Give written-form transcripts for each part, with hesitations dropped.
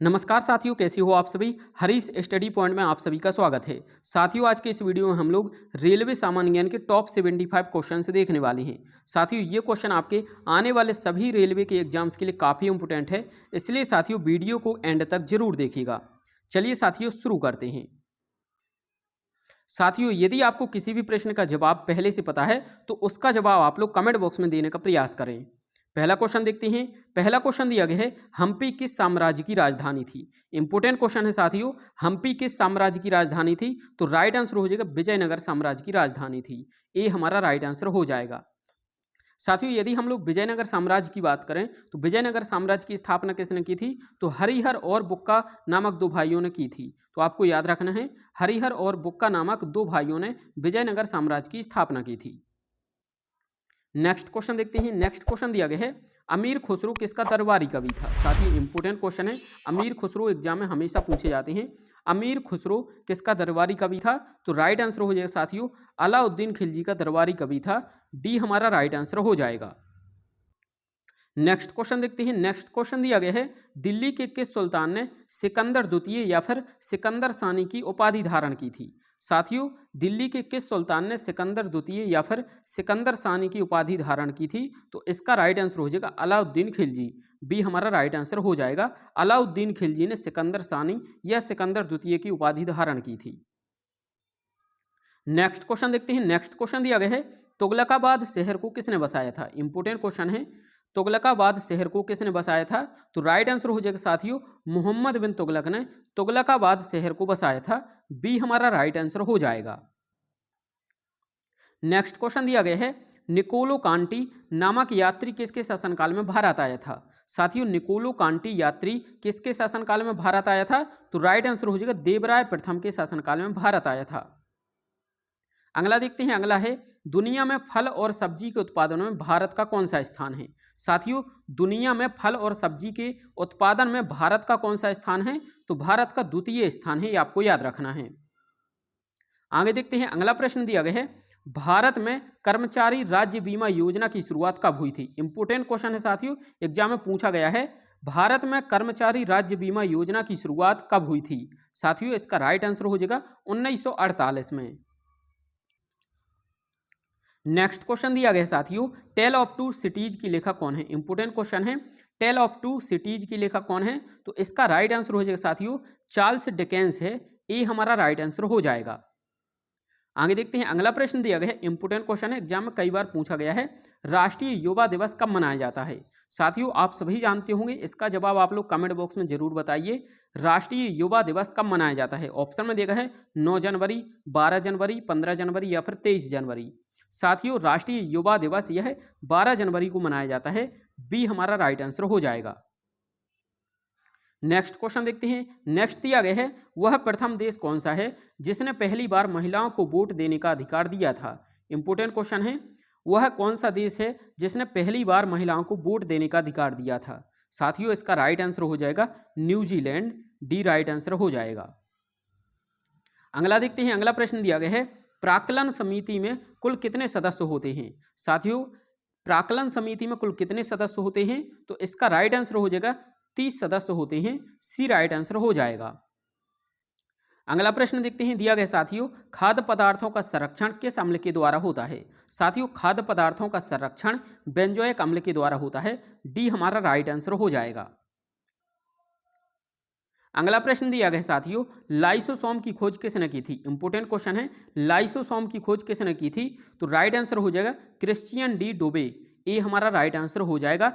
नमस्कार साथियों, कैसे हो आप सभी। हरीश स्टडी पॉइंट में आप सभी का स्वागत है। साथियों, आज के इस वीडियो में हम लोग रेलवे सामान्य ज्ञान के टॉप 75 क्वेश्चन से देखने वाले हैं। साथियों, ये क्वेश्चन आपके आने वाले सभी रेलवे के एग्जाम्स के लिए काफ़ी इंपोर्टेंट है, इसलिए साथियों वीडियो को एंड तक जरूर देखिएगा। चलिए साथियों शुरू करते हैं। साथियों, यदि आपको किसी भी प्रश्न का जवाब पहले से पता है तो उसका जवाब आप लोग कमेंट बॉक्स में देने का प्रयास करें। पहला क्वेश्चन देखते हैं। पहला क्वेश्चन दिया गया है, हम्पी किस साम्राज्य की राजधानी थी। इंपोर्टेंट क्वेश्चन है साथियों, हम्पी किस साम्राज्य की राजधानी थी। तो राइट आंसर हो जाएगा विजयनगर साम्राज्य की राजधानी थी। ये हमारा राइट आंसर हो जाएगा। साथियों, यदि हम लोग विजयनगर साम्राज्य की बात करें तो विजयनगर साम्राज्य की स्थापना किसने की थी। तो हरिहर और बुक्का नामक दो भाइयों ने की थी। तो आपको याद रखना है, हरिहर और बुक्का नामक दो भाइयों ने विजयनगर साम्राज्य की स्थापना की थी। नेक्स्ट क्वेश्चन देखते हैं। नेक्स्ट क्वेश्चन दिया गया है, अमीर खुसरो किसका दरबारी कवि था। साथियों, इंपोर्टेंट क्वेश्चन है, अमीर खुसरो एग्जाम में हमेशा पूछे जाते हैं। अमीर खुसरो किसका दरबारी कवि था। तो राइट आंसर हो जाएगा साथियों, अलाउद्दीन खिलजी का दरबारी कवि था। डी हमारा राइट आंसर हो जाएगा। नेक्स्ट क्वेश्चन देखते हैं। नेक्स्ट क्वेश्चन दिया गया है, दिल्ली के किस सुल्तान ने सिकंदर द्वितीय या फिर सिकंदर सानी की उपाधि धारण की थी। साथियों, दिल्ली के किस सुल्तान ने सिकंदर द्वितीय या फिर सिकंदर सानी की उपाधि धारण की थी। तो इसका राइट आंसर हो जाएगा अलाउद्दीन खिलजी। बी हमारा राइट आंसर हो जाएगा। अलाउद्दीन खिलजी ने सिकंदर सानी या सिकंदर द्वितीय की उपाधि धारण की थी। नेक्स्ट क्वेश्चन देखते हैं। नेक्स्ट क्वेश्चन दिया गया है, तुगलकाबाद शहर को किसने बसाया था। इंपोर्टेंट क्वेश्चन है, तुगलकाबाद शहर को किसने बसाया था। तो राइट आंसर हो जाएगा साथियों, मोहम्मद बिन तुगलक ने तुगलकाबाद शहर को बसाया था। बी हमारा राइट आंसर हो जाएगा। नेक्स्ट क्वेश्चन दिया गया है, निकोलो कांटी नामक यात्री किसके शासनकाल में भारत आया था। साथियों, निकोलो कांटी यात्री किसके शासनकाल में भारत आया था। तो राइट आंसर हो जाएगा देवराय प्रथम के शासनकाल में भारत आया था। अगला देखते हैं। अगला है, दुनिया में फल और सब्जी के उत्पादन में भारत का कौन सा स्थान है। साथियों, दुनिया में फल और सब्जी के उत्पादन में भारत का कौन सा स्थान है। तो भारत का द्वितीय स्थान है, ये आपको याद रखना है। आगे देखते हैं। अगला प्रश्न दिया गया है, भारत में कर्मचारी राज्य बीमा योजना की शुरुआत कब हुई थी। इंपोर्टेंट क्वेश्चन है साथियों, एग्जाम में पूछा गया है, भारत में कर्मचारी राज्य बीमा योजना की शुरुआत कब हुई थी। साथियों, इसका राइट आंसर हो जाएगा 1948 में। नेक्स्ट क्वेश्चन दिया गया साथियों, टेल ऑफ टू सिटीज की लेखक कौन है। इंपोर्टेंट क्वेश्चन है, टेल ऑफ टू सिटीज की लेखक कौन है। तो इसका राइट आंसर हो जाएगा साथियों, चार्ल्स डिकेंस है। ये हमारा राइट आंसर हो जाएगा। आगे देखते हैं। अगला प्रश्न दिया गया है, इंपोर्टेंट क्वेश्चन है, एग्जाम में कई बार पूछा गया है, राष्ट्रीय युवा दिवस कब मनाया जाता है। साथियों, आप सभी जानते होंगे, इसका जवाब आप लोग कमेंट बॉक्स में जरूर बताइए। राष्ट्रीय युवा दिवस कब मनाया जाता है। ऑप्शन में देखा है 9 जनवरी, 12 जनवरी, 15 जनवरी या फिर 23 जनवरी। साथियों, राष्ट्रीय युवा दिवस यह 12 जनवरी को मनाया जाता है। बी हमारा राइट आंसर हो जाएगा। नेक्स्ट क्वेश्चन देखते हैं। नेक्स्ट दिया गया है, वह प्रथम देश कौन सा है जिसने पहली बार महिलाओं को वोट देने का अधिकार दिया था। इंपोर्टेंट क्वेश्चन है, वह कौन सा देश है जिसने पहली बार महिलाओं को वोट देने का अधिकार दिया था। साथियों, इसका राइट आंसर हो जाएगा न्यूजीलैंड। डी राइट आंसर हो जाएगा। अगला देखते हैं। अगला प्रश्न दिया गया है, प्राक्कलन समिति में कुल कितने सदस्य होते हैं। साथियों, प्राक्कलन समिति में कुल कितने सदस्य होते हैं। तो इसका राइट आंसर हो जाएगा 30 सदस्य होते हैं। सी राइट आंसर हो जाएगा। अगला प्रश्न देखते हैं। दिया गया साथियों, खाद्य पदार्थों का संरक्षण किस अम्ल के द्वारा होता है। साथियों, खाद्य पदार्थों का संरक्षण बेंजोइक अम्ल के द्वारा होता है। डी हमारा राइट आंसर हो जाएगा। अगला प्रश्न दिया गया साथियों, लाइसोसोम की खोज किसने की थी। इंपोर्टेंट क्वेश्चन है, लाइसोसोम की खोज किसने की थी। तो राइट आंसर हो जाएगा क्रिश्चियन डी डोबे। ये हमारा राइट आंसर हो जाएगा।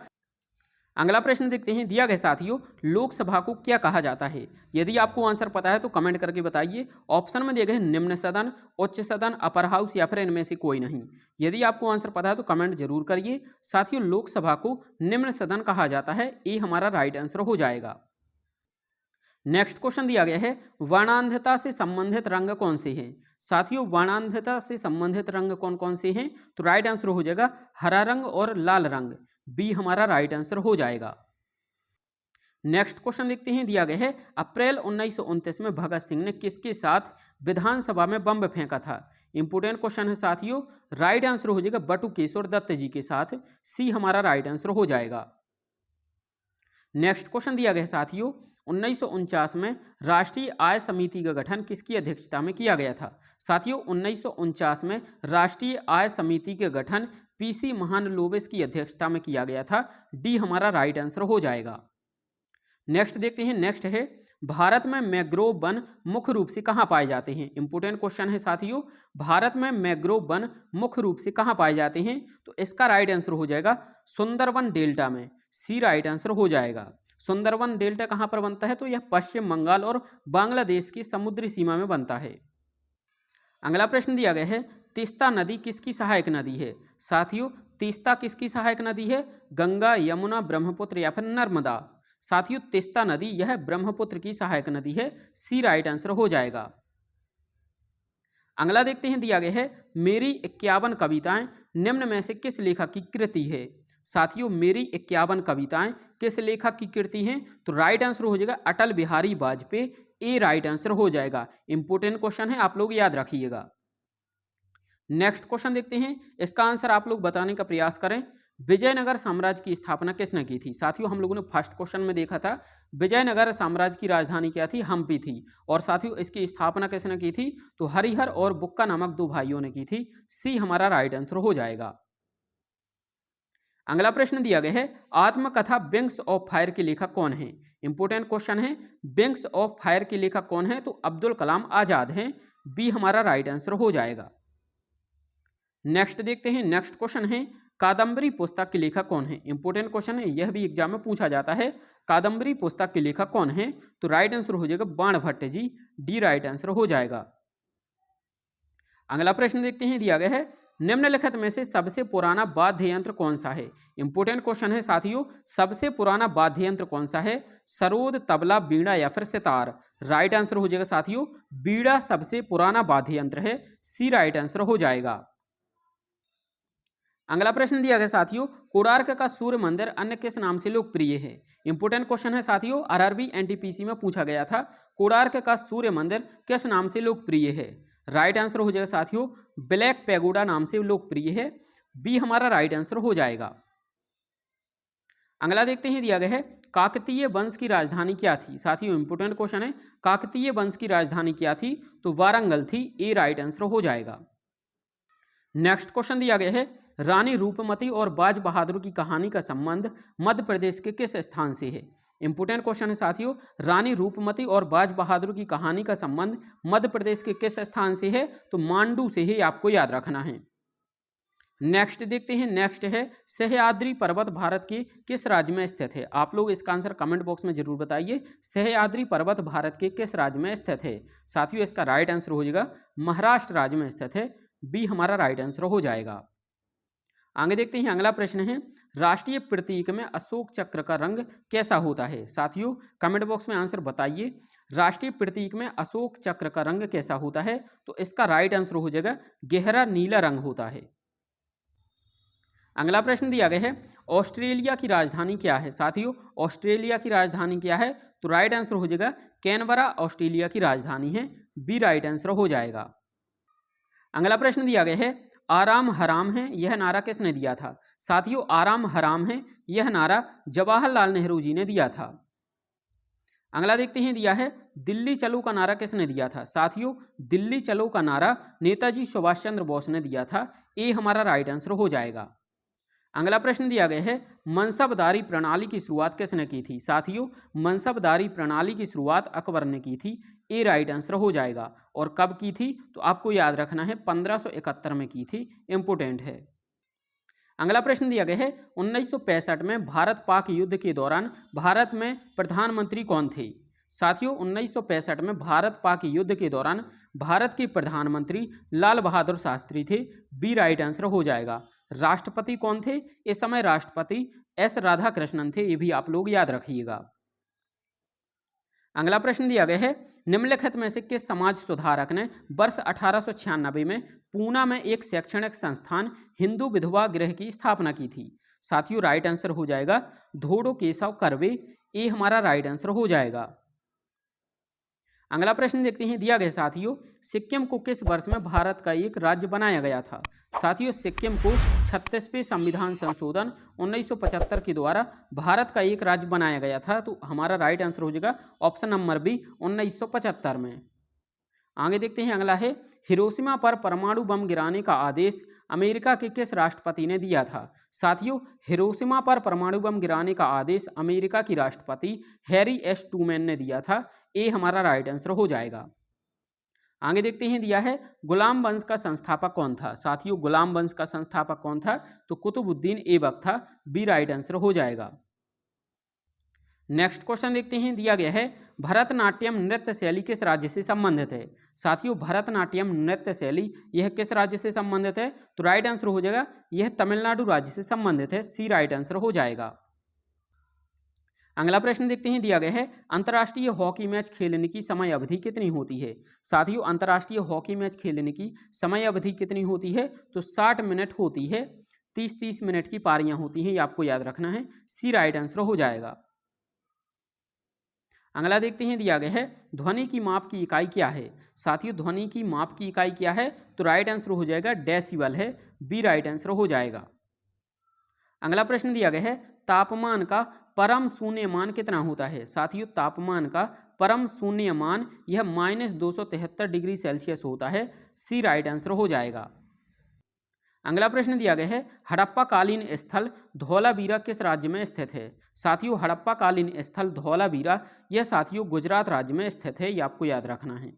अगला प्रश्न देखते हैं। दिया गया साथियों, लोकसभा को क्या कहा जाता है। यदि आपको आंसर पता है तो कमेंट करके बताइए। ऑप्शन में दिए गए निम्न सदन, उच्च सदन, अपर हाउस या फिर इनमें से कोई नहीं। यदि आपको आंसर पता है तो कमेंट जरूर करिए। साथियों, लोकसभा को निम्न सदन कहा जाता है। ये हमारा राइट आंसर हो जाएगा। नेक्स्ट क्वेश्चन दिया गया है, वर्णांधता से संबंधित रंग कौन से हैं। साथियों, वर्णांधता से संबंधित रंग कौन कौन से हैं। तो राइट आंसर हो जाएगा हरा रंग और लाल रंग। बी हमारा राइट आंसर हो जाएगा। नेक्स्ट क्वेश्चन देखते हैं। दिया गया है, अप्रैल 1929 में भगत सिंह ने किसके साथ विधानसभा में बम फेंका था। इंपोर्टेंट क्वेश्चन है साथियों, राइट आंसर हो जाएगा बटुकेश्वर दत्त जी के साथ। सी हमारा राइट आंसर हो जाएगा। नेक्स्ट क्वेश्चन दिया गया है साथियों, 1949 में राष्ट्रीय आय समिति का गठन किसकी अध्यक्षता में किया गया था? साथियों 1949 में राष्ट्रीय आय समिति के गठन पीसी महालनोबिस की अध्यक्षता में किया गया था। डी हमारा राइट आंसर हो जाएगा। नेक्स्ट देखते हैं, नेक्स्ट है भारत में मैंग्रोव वन मुख्य रूप से कहाँ पाए जाते हैं? इंपोर्टेंट क्वेश्चन है साथियों, भारत में मैंग्रोव वन मुख्य रूप से कहाँ पाए जाते हैं? तो इसका राइट आंसर हो जाएगा सुंदरवन डेल्टा में। सी राइट आंसर हो जाएगा। सुंदरवन डेल्टा कहाँ पर बनता है? तो यह पश्चिम बंगाल और बांग्लादेश की समुद्री सीमा में बनता है। अगला प्रश्न दिया गया है, तीस्ता नदी किसकी सहायक नदी है? साथियों तीस्ता किसकी सहायक नदी है? गंगा, यमुना, ब्रह्मपुत्र या फिर नर्मदा? साथियों तीस्ता नदी यह ब्रह्मपुत्र की सहायक नदी है। सी राइट आंसर हो जाएगा। अगला देखते हैं, दिया गया है मेरी 51 कविताएं निम्न में से किस लेखक की कृति है? साथियों मेरी 51 कविताएं किस लेखक की कृति हैं? तो राइट आंसर हो जाएगा अटल बिहारी वाजपेयी। ए राइट आंसर हो जाएगा। इंपोर्टेंट क्वेश्चन है, आप लोग याद रखिएगा। नेक्स्ट क्वेश्चन देखते हैं, इसका आंसर आप लोग बताने का प्रयास करें। विजयनगर साम्राज्य की स्थापना किसने की थी? साथियों हम लोगों ने फर्स्ट क्वेश्चन में देखा था विजयनगर साम्राज्य की राजधानी क्या थी? हम्पी थी। और साथियों इसकी स्थापना किसने की थी? तो हरिहर और बुक्का नामक दो भाइयों ने की थी। सी हमारा राइट आंसर हो जाएगा। अगला प्रश्न दिया गया है आत्मकथा विंग्स ऑफ फायर के लेखक कौन है? इंपोर्टेंट क्वेश्चन है, विंग्स ऑफ फायर के लेखक कौन है? तो अब्दुल कलाम आजाद हैं। बी हमारा राइट आंसर हो जाएगा। नेक्स्ट देखते हैं, नेक्स्ट क्वेश्चन है कादम्बरी पुस्तक के लेखक कौन है? इंपोर्टेंट क्वेश्चन है, यह भी एग्जाम में पूछा जाता है। कादम्बरी पुस्तक के लेखक कौन है? तो राइट आंसर हो जाएगा बाणभट्ट जी। डी राइट आंसर हो जाएगा। अगला प्रश्न देखते हैं, दिया गया है निम्नलिखित में से सबसे पुराना वाद्य यंत्र कौन सा है? इंपोर्टेंट क्वेश्चन है साथियों, सबसे पुराना वाद्य यंत्र कौन सा है? सरोद, तबला, बीड़ा या फिर सितार? राइट आंसर हो जाएगा साथियों बीड़ा सबसे पुराना वाद्य यंत्र है। सी राइट आंसर हो जाएगा। अगला प्रश्न दिया गया साथियों कोणार्क का सूर्य मंदिर अन्य किस नाम से लोकप्रिय है? इंपोर्टेंट क्वेश्चन है साथियों, आरआरबी एनटीपीसी में पूछा गया था कोणार्क का सूर्य मंदिर किस नाम से लोकप्रिय है? राइट आंसर हो जाएगा साथियों ब्लैक पैगोडा नाम से लोकप्रिय है। बी हमारा राइट आंसर हो जाएगा। अगला देखते हैं, दिया गया है काकतीय वंश की राजधानी क्या थी? साथियों इंपोर्टेंट क्वेश्चन है, काकतीय वंश की राजधानी क्या थी? तो वारंगल थी। ए राइट आंसर हो जाएगा। नेक्स्ट क्वेश्चन दिया गया है रानी रूपमती और बाज बहादुर की कहानी का संबंध मध्य प्रदेश के किस स्थान से है? इंपोर्टेंट क्वेश्चन है साथियों, रानी रूपमती और बाज बहादुर की कहानी का संबंध मध्य प्रदेश के किस स्थान से है? तो मांडू से ही आपको याद रखना है। नेक्स्ट देखते हैं, नेक्स्ट है सह्याद्री पर्वत भारत के किस राज्य में स्थित है? आप लोग इसका आंसर कमेंट बॉक्स में जरूर बताइए। सह्याद्री पर्वत भारत के किस राज्य में स्थित है? साथियों इसका राइट आंसर हो जाएगा महाराष्ट्र राज्य में स्थित है। बी हमारा राइट आंसर हो जाएगा। आगे देखते हैं, अगला प्रश्न है राष्ट्रीय प्रतीक में अशोक चक्र का रंग कैसा होता है? साथियों कमेंट बॉक्स में आंसर बताइए, राष्ट्रीय प्रतीक में अशोक चक्र का रंग कैसा होता है? तो इसका राइट आंसर हो जाएगा गहरा नीला रंग होता है। अगला प्रश्न दिया गया है ऑस्ट्रेलिया की राजधानी क्या है? साथियों ऑस्ट्रेलिया की राजधानी क्या है? तो राइट आंसर हो जाएगा कैनबरा ऑस्ट्रेलिया की राजधानी है। बी राइट आंसर हो जाएगा। अगला प्रश्न दिया गया है आराम हराम है यह नारा किसने दिया था? साथियों आराम हराम है यह नारा जवाहरलाल नेहरू जी ने दिया था। अगला देखते हैं, दिया है दिल्ली चलो का नारा किसने दिया था? साथियों दिल्ली चलो का नारा नेताजी सुभाष चंद्र बोस ने दिया था। ए हमारा राइट आंसर हो जाएगा। अगला प्रश्न दिया गया है मनसबदारी प्रणाली की शुरुआत किसने की थी? साथियों मनसबदारी प्रणाली की शुरुआत अकबर ने की थी। ए राइट आंसर हो जाएगा। और कब की थी? तो आपको याद रखना है 1571 में की थी। इंपोर्टेंट है। अगला प्रश्न दिया गया है 1965 में भारत पाक युद्ध के दौरान भारत में प्रधानमंत्री कौन थे? साथियों 1965 में भारत पाक युद्ध के दौरान भारत के प्रधानमंत्री लाल बहादुर शास्त्री थे। बी राइट आंसर हो जाएगा। राष्ट्रपति कौन थे इस समय? राष्ट्रपति एस राधाकृष्णन थे। ये भी आप लोग याद रखिएगा। अगला प्रश्न दिया गया है निम्नलिखित में से किस समाज सुधारक ने वर्ष 1896 में पूना में एक शैक्षणिक संस्थान हिंदू विधवा गृह की स्थापना की थी? साथियों राइट आंसर हो जाएगा धोडो केशव कर्वे। ए हमारा राइट आंसर हो जाएगा। अगला प्रश्न देखते हैं, दिया गया साथियों, सिक्किम को किस वर्ष में भारत का एक राज्य बनाया गया था? साथियों, सिक्किम को 36वें संविधान संशोधन 1975 के द्वारा भारत का एक राज्य बनाया गया था। तो हमारा राइट आंसर हो जाएगा ऑप्शन नंबर बी, 1975 में। आगे देखते हैं, अगला है, हिरोशिमा पर परमाणु बम गिराने का आदेश अमेरिका के किस राष्ट्रपति ने दिया था? साथियों, हिरोशिमा पर परमाणु बम गिराने का आदेश अमेरिका की राष्ट्रपति हैरी एस ट्रूमैन ने दिया था। ए हमारा राइट आंसर हो जाएगा। आगे देखते हैं, दिया है, गुलाम वंश का संस्थापक कौन था? साथियों, गुलाम वंश का संस्थापक कौन था? तो कुतुबुद्दीन ऐबक था। बी राइट आंसर हो जाएगा। नेक्स्ट क्वेश्चन देखते हैं, दिया गया है, भरतनाट्यम नृत्य शैली किस राज्य से संबंधित है? साथियों, भरतनाट्यम नृत्य शैली यह किस राज्य से संबंधित है? तो राइट आंसर हो जाएगा, यह तमिलनाडु राज्य से संबंधित है। सी राइट आंसर हो जाएगा। अगला प्रश्न देखते हैं, दिया गया है, अंतर्राष्ट्रीय हॉकी मैच खेलने की समय अवधि कितनी होती है? साथियों, अंतर्राष्ट्रीय हॉकी मैच खेलने की समय अवधि कितनी होती है? तो 60 मिनट होती है। 30-30 मिनट की पारियां होती हैं, ये आपको याद रखना है। सी राइट आंसर हो जाएगा। अगला देखते हैं, दिया गया है, ध्वनि की माप की इकाई क्या है? साथियों, ध्वनि की माप की इकाई क्या है? तो राइट आंसर हो जाएगा डेसिबल है। बी राइट आंसर हो जाएगा। अगला प्रश्न दिया गया है, तापमान का परम शून्य मान कितना होता है? साथियों, तापमान का परम शून्य मान यह -273 डिग्री सेल्सियस होता है। सी राइट आंसर हो जाएगा। अगला प्रश्न दिया गया है, हड़प्पा कालीन स्थल धौलावीरा किस राज्य में स्थित है? साथियों, हड़प्पा कालीन स्थल धौलावीरा यह साथियों गुजरात राज्य में स्थित है। ये आपको याद रखना है।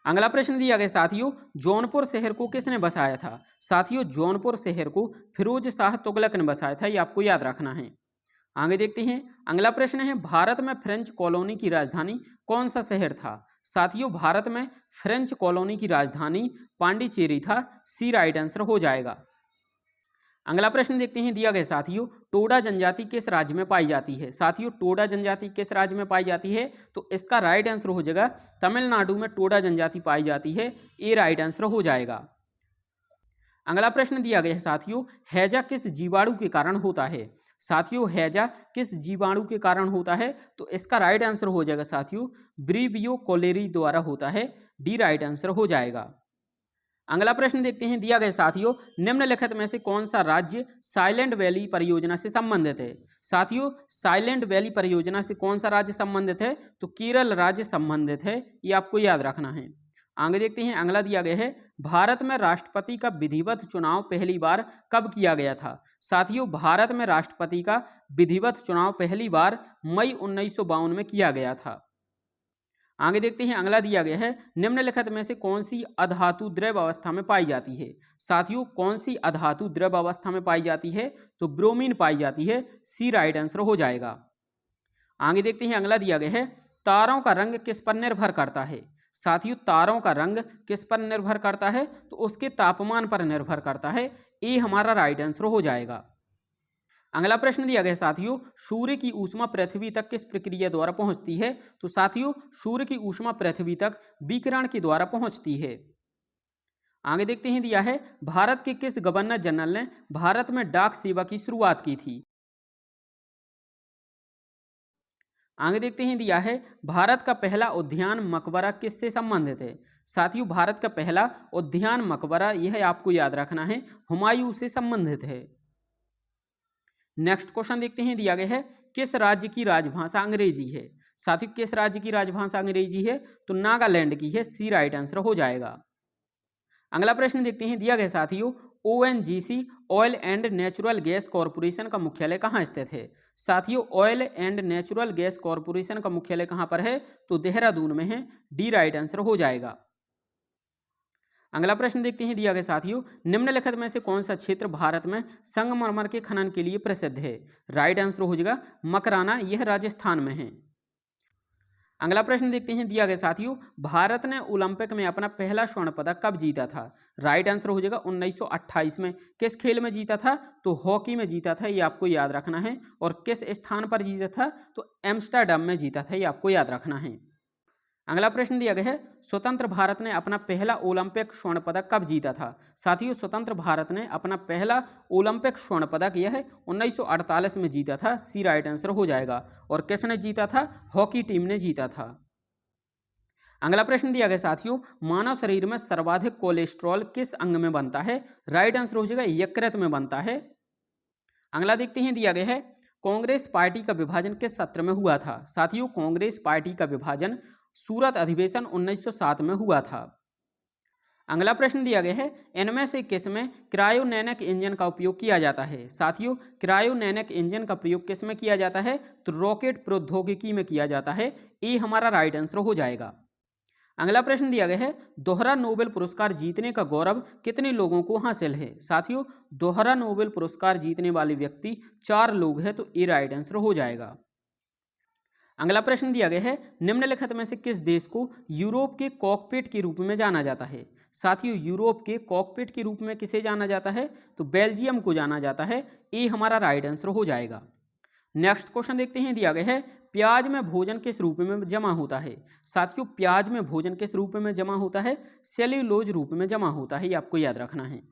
अगला प्रश्न दिया गया, साथियों, जौनपुर शहर को किसने बसाया था? साथियों, जौनपुर शहर को फिरोज शाह तुगलक ने बसाया था। ये आपको याद रखना है। आगे देखते हैं, अगला प्रश्न है, भारत में फ्रेंच कॉलोनी की राजधानी कौन सा शहर था? साथियों, भारत में फ्रेंच कॉलोनी की राजधानी पांडिचेरी था। सी राइट आंसर हो जाएगा। अगला प्रश्न देखते हैं, दिया गया साथियों, टोडा जनजाति किस राज्य में पाई जाती है? साथियों, टोडा जनजाति किस राज्य में पाई जाती है? तो इसका राइट आंसर हो जाएगा तमिलनाडु में टोडा जनजाति पाई जाती है। ए राइट आंसर हो जाएगा। अगला प्रश्न दिया गया है, साथियों, हैजा किस जीवाणु के कारण होता है? साथियों, हैजा किस जीवाणु के कारण होता है? तो इसका राइट आंसर हो जाएगा साथियों ब्रीवियो कोलेरी द्वारा होता है। डी राइट आंसर हो जाएगा। अगला प्रश्न देखते हैं, दिया गया साथियों, निम्नलिखित में से कौन सा राज्य साइलेंट वैली परियोजना से संबंधित है? साथियों, साइलेंट वैली परियोजना से कौन सा राज्य संबंधित है? तो केरल राज्य संबंधित है। ये आपको याद रखना है। आगे देखते हैं, अगला दिया गया है, भारत में राष्ट्रपति का विधिवत चुनाव पहली बार कब किया गया था? साथियों, भारत में राष्ट्रपति का विधिवत चुनाव पहली बार मई 1952 में किया गया था। आगे देखते हैं, अगला दिया गया है, निम्नलिखित में से कौन सी अधातु द्रव अवस्था में पाई जाती है? साथियों, कौन सी अधातु द्रव अवस्था में पाई जाती है? तो ब्रोमीन पाई जाती है। सी राइट आंसर हो जाएगा। आगे देखते हैं, अगला दिया गया है, तारों का रंग किस पर निर्भर करता है? साथियों, तारों का रंग किस पर निर्भर करता है? तो उसके तापमान पर निर्भर करता है। ए हमारा राइट आंसर हो जाएगा। अगला प्रश्न दिया गया साथियों, सूर्य की ऊष्मा पृथ्वी तक किस प्रक्रिया द्वारा पहुंचती है? तो साथियों, सूर्य की ऊष्मा पृथ्वी तक विकिरण के द्वारा पहुंचती है। आगे देखते हैं, दिया है, भारत के किस गवर्नर जनरल ने भारत में डाक सेवा की शुरुआत की थी? आगे देखते हैं, दिया है, भारत का पहला उद्यान मकबरा किससे संबंधित है? साथियों, भारत का पहला उद्यान मकबरा यह आपको याद रखना है हुमायूं से संबंधित है। नेक्स्ट क्वेश्चन देखते हैं, दिया गया है, किस राज्य की राजभाषा अंग्रेजी है? साथियों, किस राज्य की राजभाषा अंग्रेजी है? तो नागालैंड की है। सी राइट आंसर हो जाएगा। अगला प्रश्न देखते हैं, दिया गया साथियों, ONGC oil and natural gas corporation का मुख्यालय कहाँ स्थित है? साथियों, oil and natural gas corporation का मुख्यालय कहाँ पर है? तो देहरादून में है। डी राइट आंसर हो जाएगा। अगला प्रश्न देखते हैं, दिया गया साथियों, निम्नलिखित में से कौन सा क्षेत्र भारत में संगमरमर के खनन के लिए प्रसिद्ध है? राइट आंसर हो जाएगा मकराना, यह राजस्थान में है। अगला प्रश्न देखते हैं, दिया गया साथियों, भारत ने ओलंपिक में अपना पहला स्वर्ण पदक कब जीता था? राइट आंसर हो जाएगा 1928 में। किस खेल में जीता था? तो हॉकी में जीता था। ये आपको याद रखना है। और किस स्थान पर जीता था? तो एम्स्टर्डम में जीता था। ये आपको याद रखना है। अगला प्रश्न दिया गया है, स्वतंत्र भारत ने अपना पहला ओलंपिक स्वर्ण पदक कब जीता था? साथियों, स्वतंत्र भारत ने अपना पहला ओलंपिक स्वर्ण पदक यह 1948 में जीता था। सी राइट आंसर हो जाएगा। और किसने जीता था? हॉकी टीम ने जीता था। अगला प्रश्न दिया गया साथियों, मानव शरीर में सर्वाधिक कोलेस्ट्रॉल किस अंग में बनता है? राइट आंसर हो जाएगा यकृत में बनता है। अगला देखते हैं, दिया गया है कांग्रेस पार्टी का विभाजन किस सत्र में हुआ था? साथियों, कांग्रेस पार्टी का विभाजन सूरत अधिवेशन 1907 में हुआ था। अगला प्रश्न दिया गया है, इनमें से किस में क्रायोनैनिक इंजन का उपयोग किया जाता है? साथियों, क्रायोनैनिक इंजन का प्रयोग किस में किया जाता है? तो रॉकेट प्रौद्योगिकी में किया जाता है। ये हमारा राइट आंसर हो जाएगा। अगला प्रश्न दिया गया है, दोहरा नोबेल पुरस्कार जीतने का गौरव कितने लोगों को हासिल है? साथियों, दोहरा नोबेल पुरस्कार जीतने वाले व्यक्ति 4 लोग हैं, तो ये राइट आंसर हो जाएगा। अगला प्रश्न दिया गया है, निम्नलिखित में से किस देश को यूरोप के कॉकपिट के रूप में जाना जाता है? साथियों, यूरोप के कॉकपिट के रूप में किसे जाना जाता है? तो बेल्जियम को जाना जाता है। ये हमारा राइट आंसर हो जाएगा। नेक्स्ट क्वेश्चन देखते हैं, दिया गया है प्याज में भोजन किस रूप में जमा होता है? साथियों, प्याज में भोजन किस रूप में जमा होता है? सेल्यूलोज रूप में जमा होता है, ये आपको याद रखना है।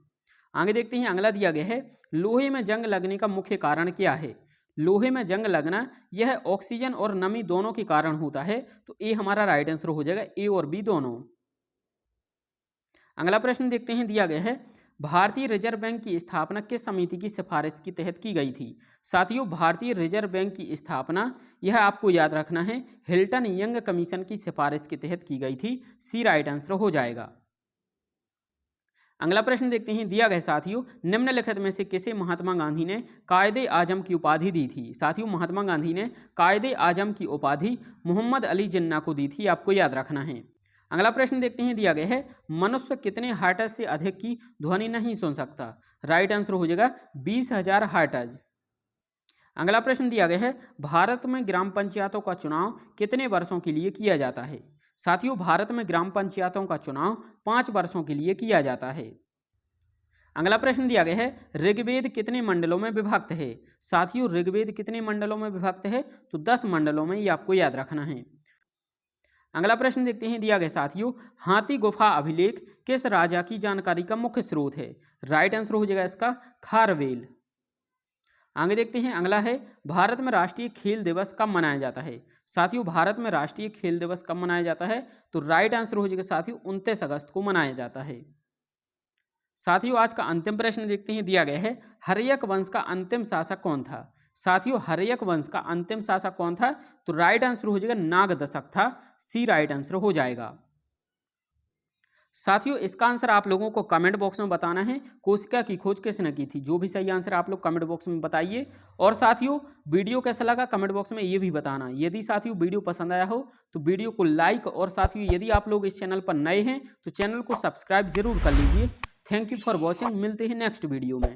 आगे देखते हैं, अगला दिया गया है लोहे में जंग लगने का मुख्य कारण क्या है? लोहे में जंग लगना यह ऑक्सीजन और नमी दोनों के कारण होता है, तो ये हमारा राइट आंसर हो जाएगा, ए और बी दोनों। अगला प्रश्न देखते हैं, दिया गया है भारतीय रिजर्व बैंक की स्थापना किस समिति की सिफारिश के तहत की गई थी? साथियों, भारतीय रिजर्व बैंक की स्थापना यह आपको याद रखना है हिल्टन यंग कमीशन की सिफारिश के तहत की गई थी। सी राइट आंसर हो जाएगा। अगला प्रश्न देखते हैं, दिया गया साथियों निम्नलिखित में से किसे महात्मा गांधी ने कायदे आजम की उपाधि दी थी? साथियों, महात्मा गांधी ने कायदे आजम की उपाधि मोहम्मद अली जिन्ना को दी थी, आपको याद रखना है। अगला प्रश्न देखते हैं, दिया गया है मनुष्य कितने हर्ट्ज से अधिक की ध्वनि नहीं सुन सकता? राइट आंसर हो जाएगा 20,000 हर्ट्ज। अगला प्रश्न दिया गया है भारत में ग्राम पंचायतों का चुनाव कितने वर्षों के लिए किया जाता है? साथियों, भारत में ग्राम पंचायतों का चुनाव 5 वर्षों के लिए किया जाता है। अगला प्रश्न दिया गया है ऋग्वेद कितने मंडलों में विभक्त है? साथियों, ऋग्वेद कितने मंडलों में विभक्त है? तो 10 मंडलों में, ये आपको याद रखना है। अगला प्रश्न देखते हैं, दिया गया साथियों हाथी गुफा अभिलेख किस राजा की जानकारी का मुख्य स्रोत है? राइट आंसर हो जाएगा इसका खारवेल। आगे देखते हैं, अगला है भारत में राष्ट्रीय खेल दिवस कब मनाया जाता है? साथियों, भारत में राष्ट्रीय खेल दिवस कब मनाया जाता है? तो राइट आंसर हो जाएगा साथियों 29 अगस्त को मनाया जाता है। साथियों, आज का अंतिम प्रश्न देखते हैं, दिया गया है हर्यक वंश का अंतिम शासक कौन था? साथियों, हर्यक वंश का अंतिम शासक कौन था? तो राइट आंसर हो जाएगा नागदशक था। सी राइट आंसर हो जाएगा। साथियों, इसका आंसर आप लोगों को कमेंट बॉक्स में बताना है कोशिका की खोज किसने की थी। जो भी सही आंसर आप लोग कमेंट बॉक्स में बताइए। और साथियों, वीडियो कैसा लगा कमेंट बॉक्स में ये भी बताना। यदि साथियों वीडियो पसंद आया हो तो वीडियो को लाइक, और साथियों यदि आप लोग इस चैनल पर नए हैं तो चैनल को सब्सक्राइब जरूर कर लीजिए। Thank you for watching. मिलते हैं नेक्स्ट वीडियो में।